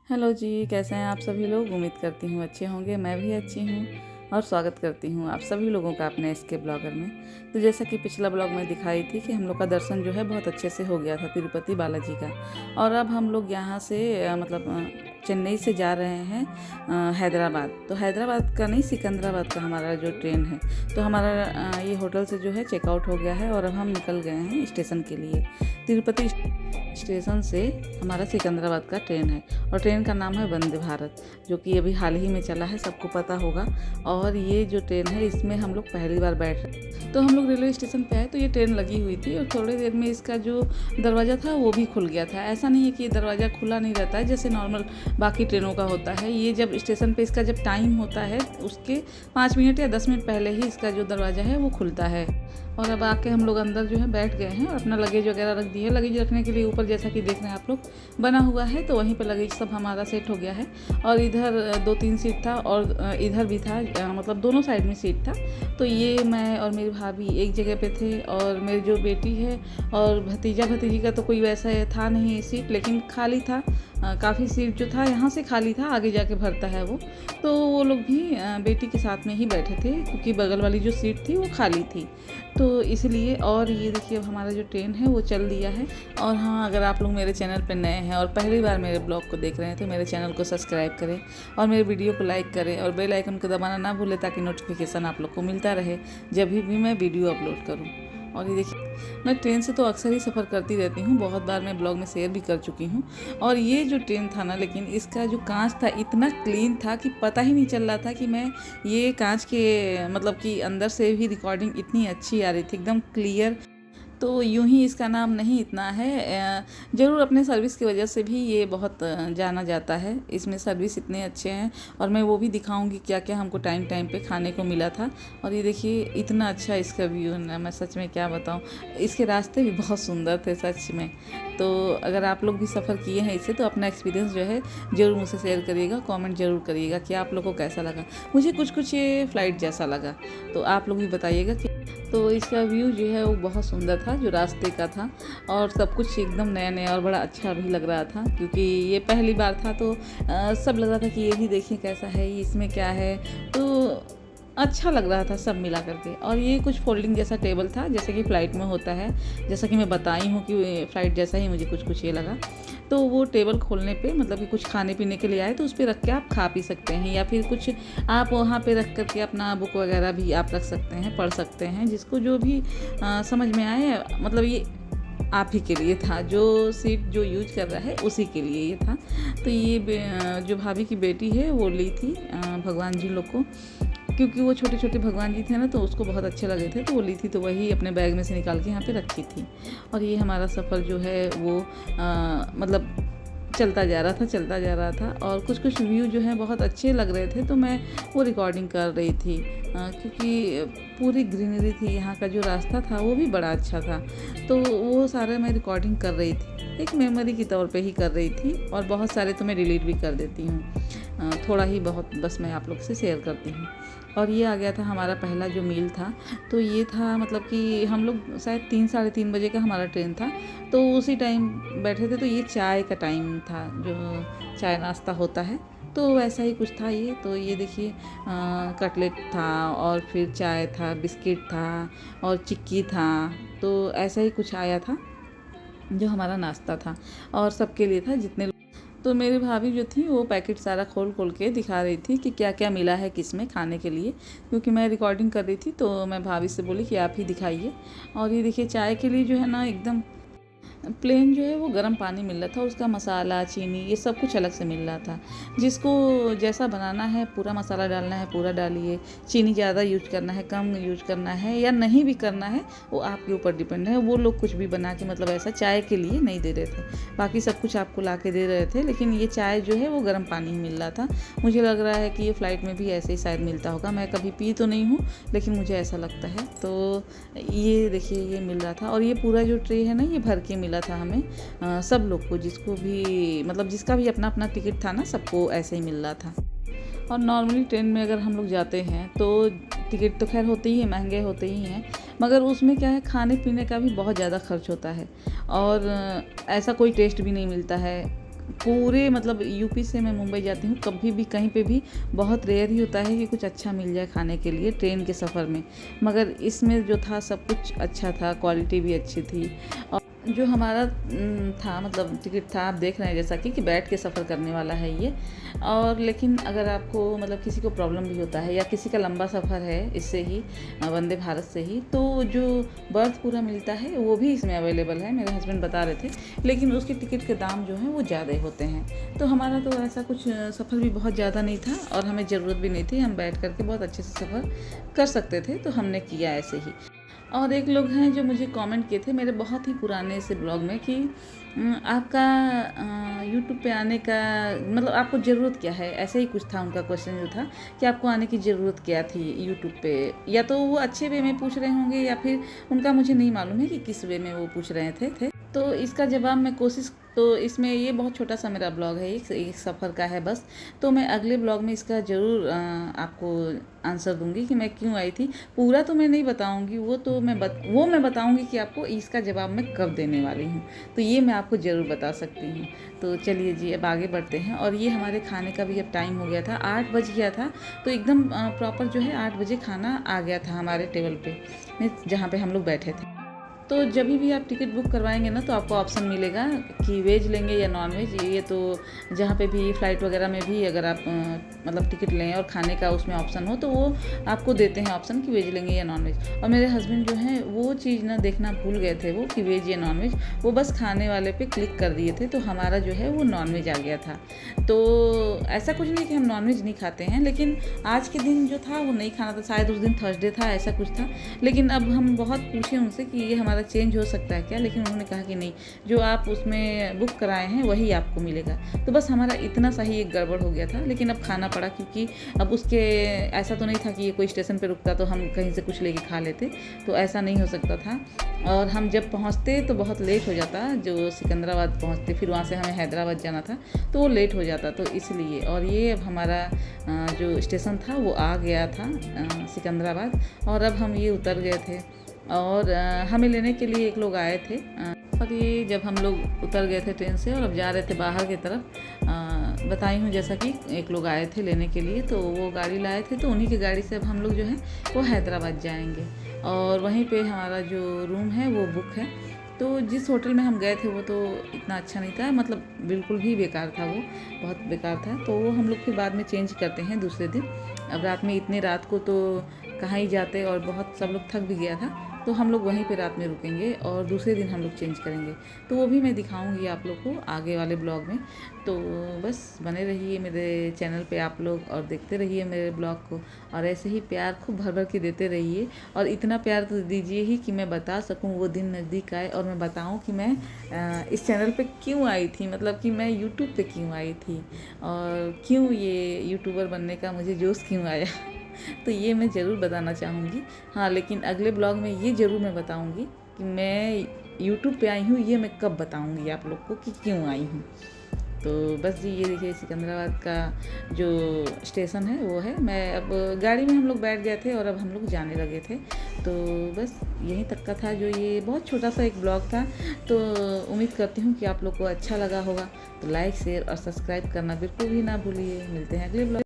Hello जी, कैसे हैं आप सभी लोग। उम्मीद करती हूँ अच्छे होंगे। मैं भी अच्छी हूँ और स्वागत करती हूँ आप सभी लोगों का अपने इसके ब्लॉगर में। तो जैसा कि पिछला ब्लॉग में दिखाई थी कि हम लोग का दर्शन जो है बहुत अच्छे से हो गया था तिरुपति बालाजी का। और अब हम लोग यहाँ से चेन्नई से जा रहे हैं हैदराबाद। तो हैदराबाद का नहीं, सिकंदराबाद का हमारा जो ट्रेन है। तो हमारा ये होटल से जो है चेकआउट हो गया है और अब हम निकल गए हैं स्टेशन के लिए। तिरुपति स्टेशन से हमारा सिकंदराबाद का ट्रेन है और ट्रेन का नाम है वंदे भारत, जो कि अभी हाल ही में चला है, सबको पता होगा। और ये जो ट्रेन है इसमें हम लोग पहली बार बैठ रहे। तो हम लोग रेलवे स्टेशन पे आए तो ये ट्रेन लगी हुई थी और थोड़ी देर में इसका जो दरवाज़ा था वो भी खुल गया था। ऐसा नहीं है कि ये दरवाज़ा खुला नहीं रहता है जैसे नॉर्मल बाकी ट्रेनों का होता है। ये जब स्टेशन पे इसका जब टाइम होता है उसके 5 मिनट या 10 मिनट पहले ही इसका जो दरवाज़ा है वो खुलता है। और अब आके हम लोग अंदर जो है बैठ गए हैं और अपना लगेज वगैरह रख दिए। लगेज रखने के लिए ऊपर जैसा कि देख रहे हैं आप लोग बना हुआ है, तो वहीं पर लगेज सब हमारा सेट हो गया है। और इधर 2-3 सीट था और इधर भी था, मतलब दोनों साइड में सीट था। तो ये मैं और मेरी भाभी एक जगह पे थे और मेरी जो बेटी है और भतीजा भतीजी का तो कोई वैसा था नहीं सीट, लेकिन खाली था। काफ़ी सीट जो था यहाँ से खाली था, आगे जाके भरता है वो। तो वो लोग भी बेटी के साथ में ही बैठे थे क्योंकि बगल वाली जो सीट थी वो खाली थी, तो इसलिए। और ये देखिए अब हमारा जो ट्रेन है वो चल दिया है। और हाँ, अगर आप लोग मेरे चैनल पर नए हैं और पहली बार मेरे ब्लॉग को देख रहे हैं तो मेरे चैनल को सब्सक्राइब करें और मेरे वीडियो को लाइक करें और बेल आइकन को दबाना ना भूलें ताकि नोटिफिकेशन आप लोग को मिलता रहे जब भी मैं वीडियो अपलोड करूँ। और ये देखिए मैं ट्रेन से तो अक्सर ही सफ़र करती रहती हूँ, बहुत बार मैं ब्लॉग में शेयर भी कर चुकी हूँ। और ये जो ट्रेन था ना, लेकिन इसका जो कांच था इतना क्लीन था कि पता ही नहीं चल रहा था कि मैं ये कांच के मतलब कि अंदर से भी रिकॉर्डिंग इतनी अच्छी आ रही थी, एकदम क्लियर। तो यूं ही इसका नाम नहीं इतना है, ज़रूर अपने सर्विस की वजह से भी ये बहुत जाना जाता है। इसमें सर्विस इतने अच्छे हैं और मैं वो भी दिखाऊंगी क्या क्या हमको टाइम टाइम पे खाने को मिला था। और ये देखिए इतना अच्छा इसका व्यू है ना, मैं सच में क्या बताऊं। इसके रास्ते भी बहुत सुंदर थे सच में। तो अगर आप लोग भी सफ़र किए हैं इससे तो अपना एक्सपीरियंस जो है ज़रूर मुझसे शेयर करिएगा, कमेंट ज़रूर करिएगा कि आप लोग को कैसा लगा। मुझे कुछ कुछ ये फ़्लाइट जैसा लगा, तो आप लोग भी बताइएगा कि। तो इसका व्यू जो है वो बहुत सुंदर था जो रास्ते का था, और सब कुछ एकदम नया नया और बड़ा अच्छा भी लग रहा था क्योंकि ये पहली बार था। तो सब लग रहा था कि ये भी देखें कैसा है, ये इसमें क्या है। तो अच्छा लग रहा था सब मिला करके। और ये कुछ फोल्डिंग जैसा टेबल था जैसे कि फ़्लाइट में होता है, जैसा कि मैं बताई हूँ कि फ़्लाइट जैसा ही मुझे कुछ कुछ ये लगा। तो वो टेबल खोलने पे मतलब कि कुछ खाने पीने के लिए आए तो उस पर रख के आप खा पी सकते हैं, या फिर कुछ आप वहाँ पे रख करके अपना बुक वगैरह भी आप रख सकते हैं, पढ़ सकते हैं, जिसको जो भी समझ में आए। मतलब ये आप ही के लिए था, जो सीट जो यूज कर रहा है उसी के लिए ये था। तो ये जो भाभी की बेटी है वो ली थी भगवान जी लोग को, क्योंकि वो छोटे छोटे भगवान जी थे ना, तो उसको बहुत अच्छे लगे थे तो वो ली थी, तो वही अपने बैग में से निकाल के यहाँ पे रखी थी। और ये हमारा सफ़र जो है वो मतलब चलता जा रहा था और कुछ कुछ व्यू जो है बहुत अच्छे लग रहे थे, तो मैं वो रिकॉर्डिंग कर रही थी क्योंकि पूरी ग्रीनरी थी। यहाँ का जो रास्ता था वो भी बड़ा अच्छा था, तो वो सारा मैं रिकॉर्डिंग कर रही थी, एक मेमोरी के तौर पे ही कर रही थी। और बहुत सारे तो मैं डिलीट भी कर देती हूँ, थोड़ा ही बहुत बस मैं आप लोग से शेयर करती हूँ। और ये आ गया था हमारा पहला जो मील था। तो ये था मतलब कि हम लोग शायद 3-3:30 बजे का हमारा ट्रेन था, तो उसी टाइम बैठे थे। तो ये चाय का टाइम था, जो चाय नाश्ता होता है, तो वैसा ही कुछ था ये। तो ये देखिए कटलेट था और फिर चाय था, बिस्किट था और चिक्की था। तो ऐसा ही कुछ आया था जो हमारा नाश्ता था और सबके लिए था जितने। तो मेरी भाभी जो थी वो पैकेट सारा खोल खोल के दिखा रही थी कि क्या क्या मिला है किस में खाने के लिए, क्योंकि मैं रिकॉर्डिंग कर रही थी। तो मैं भाभी से बोली कि आप ही दिखाइए। और ये देखिए चाय के लिए जो है ना एकदम प्लेन जो है वो गर्म पानी मिल रहा था, उसका मसाला चीनी ये सब कुछ अलग से मिल रहा था। जिसको जैसा बनाना है, पूरा मसाला डालना है पूरा डालिए, चीनी ज़्यादा यूज करना है कम यूज करना है या नहीं भी करना है वो आपके ऊपर डिपेंड है। वो लोग कुछ भी बना के मतलब ऐसा चाय के लिए नहीं दे रहे थे, बाकी सब कुछ आपको ला के दे रहे थे, लेकिन ये चाय जो है वो गर्म पानी ही मिल रहा था। मुझे लग रहा है कि ये फ़्लाइट में भी ऐसे ही शायद मिलता होगा, मैं कभी पी तो नहीं हूँ लेकिन मुझे ऐसा लगता है। तो ये देखिए ये मिल रहा था और ये पूरा जो ट्रे है ना ये भर के मिला था हमें, सब लोग को, जिसको भी मतलब जिसका भी अपना अपना टिकट था ना, सबको ऐसे ही मिल रहा था। और नॉर्मली ट्रेन में अगर हम लोग जाते हैं तो टिकट तो खैर होते ही हैं, महंगे होते ही हैं, मगर उसमें क्या है खाने पीने का भी बहुत ज़्यादा खर्च होता है और ऐसा कोई टेस्ट भी नहीं मिलता है। पूरे मतलब यूपी से मैं मुंबई जाती हूँ, कभी भी कहीं पे भी बहुत रेयर ही होता है कि कुछ अच्छा मिल जाए खाने के लिए ट्रेन के सफ़र में। मगर इसमें जो था सब कुछ अच्छा था, क्वालिटी भी अच्छी थी। और जो हमारा था मतलब टिकट था, आप देख रहे हैं जैसा कि बैठ के सफ़र करने वाला है ये। और लेकिन अगर आपको मतलब किसी को प्रॉब्लम भी होता है या किसी का लंबा सफ़र है इससे ही वंदे भारत से ही, तो जो बर्थ पूरा मिलता है वो भी इसमें अवेलेबल है, मेरे हस्बैंड बता रहे थे। लेकिन उसके टिकट के दाम जो हैं वो ज़्यादा होते हैं। तो हमारा तो ऐसा कुछ सफ़र भी बहुत ज़्यादा नहीं था और हमें ज़रूरत भी नहीं थी, हम बैठ करके बहुत अच्छे से सफ़र कर सकते थे, तो हमने किया ऐसे ही। और एक लोग हैं जो मुझे कमेंट किए थे मेरे बहुत ही पुराने से ब्लॉग में कि आपका यूट्यूब पे आने का मतलब आपको ज़रूरत क्या है, ऐसे ही कुछ था उनका क्वेश्चन जो था कि आपको आने की ज़रूरत क्या थी यूट्यूब पे। या तो वो अच्छे वे में पूछ रहे होंगे या फिर उनका मुझे नहीं मालूम है कि किस वे में वो पूछ रहे थे। तो इसका जवाब मैं कोशिश, तो इसमें ये बहुत छोटा सा मेरा ब्लॉग है, एक सफ़र का है बस। तो मैं अगले ब्लॉग में इसका ज़रूर आपको आंसर दूंगी कि मैं क्यों आई थी। पूरा तो मैं नहीं बताऊंगी, वो मैं बताऊंगी कि आपको इसका जवाब मैं कब देने वाली हूँ, तो ये मैं आपको ज़रूर बता सकती हूँ। तो चलिए जी अब आगे बढ़ते हैं। और ये हमारे खाने का भी अब टाइम हो गया था, 8 बज गया था। तो एकदम प्रॉपर जो है 8 बजे खाना आ गया था हमारे टेबल पे जहाँ पे हम लोग बैठे थे। तो जब भी आप टिकट बुक करवाएंगे ना तो आपको ऑप्शन मिलेगा कि वेज लेंगे या नॉन वेज। ये तो जहाँ पे भी फ़्लाइट वगैरह में भी अगर आप मतलब टिकट लें और खाने का उसमें ऑप्शन हो तो वो आपको देते हैं ऑप्शन कि वेज लेंगे या नॉन वेज। और मेरे हस्बैंड जो हैं वो चीज़ ना देखना भूल गए थे वो कि वेज या नॉन वेज, वो बस खाने वाले पे क्लिक कर दिए थे, तो हमारा जो है वो नॉन वेज आ गया था। तो ऐसा कुछ नहीं कि हम नॉन वेज नहीं खाते हैं, लेकिन आज के दिन जो था वो नहीं खाना था, शायद उस दिन थर्सडे था ऐसा कुछ था। लेकिन अब हम बहुत पूछे उनसे कि ये हमारा चेंज हो सकता है क्या, लेकिन उन्होंने कहा कि नहीं, जो आप उसमें बुक कराए हैं वही आपको मिलेगा। तो बस हमारा इतना सा ही एक गड़बड़ हो गया था, लेकिन अब खाना पड़ा क्योंकि अब उसके ऐसा तो नहीं था कि ये कोई स्टेशन पे रुकता तो हम कहीं से कुछ लेके खा लेते, तो ऐसा नहीं हो सकता था। और हम जब पहुंचते तो बहुत लेट हो जाता, जो सिकंदराबाद पहुंचते, फिर वहाँ से हमें हैदराबाद जाना था तो वो लेट हो जाता, तो इसलिए। और ये अब हमारा जो स्टेशन था वो आ गया था सिकंदराबाद, और अब हम ये उतर गए थे। और हमें लेने के लिए एक लोग आए थे। और ये जब हम लोग उतर गए थे ट्रेन से और अब जा रहे थे बाहर की तरफ, बताई हूँ जैसा कि एक लोग आए थे लेने के लिए, तो वो गाड़ी लाए थे, तो उन्हीं की गाड़ी से अब हम लोग जो है वो हैदराबाद जाएंगे। और वहीं पे हमारा जो रूम है वो बुक है। तो जिस होटल में हम गए थे वो तो इतना अच्छा नहीं था, मतलब बिल्कुल भी बेकार था, वो बहुत बेकार था। तो वो हम लोग फिर बाद में चेंज करते हैं दूसरे दिन। अब रात में इतने रात को तो कहाँ ही जाते, और बहुत सब लोग थक भी गया था, तो हम लोग वहीं पे रात में रुकेंगे और दूसरे दिन हम लोग चेंज करेंगे। तो वो भी मैं दिखाऊंगी आप लोग को आगे वाले ब्लॉग में। तो बस बने रहिए मेरे चैनल पे आप लोग और देखते रहिए मेरे ब्लॉग को, और ऐसे ही प्यार खूब भर भर के देते रहिए। और इतना प्यार तो दीजिए ही कि मैं बता सकूं वो दिन नज़दीक आए और मैं बताऊं कि मैं इस चैनल पे क्यों आई थी, मतलब कि मैं यूट्यूब पे क्यों आई थी और क्यों ये यूट्यूबर बनने का मुझे जोश क्यों आया। तो ये मैं ज़रूर बताना चाहूँगी। हाँ, लेकिन अगले ब्लॉग में ये ज़रूर मैं बताऊँगी कि मैं यूट्यूब पे आई हूँ, ये मैं कब बताऊँगी आप लोग को कि क्यों आई हूँ। तो बस जी ये देखिए सिकंदराबाद का जो स्टेशन है वो है। मैं अब गाड़ी में हम लोग बैठ गए थे और अब हम लोग जाने लगे थे। तो बस यहीं तक का था, जो ये बहुत छोटा सा एक ब्लॉग था। तो उम्मीद करती हूँ कि आप लोग को अच्छा लगा होगा। तो लाइक शेयर और सब्सक्राइब करना बिल्कुल भी ना भूलिए। मिलते हैं अगले ब्लॉग।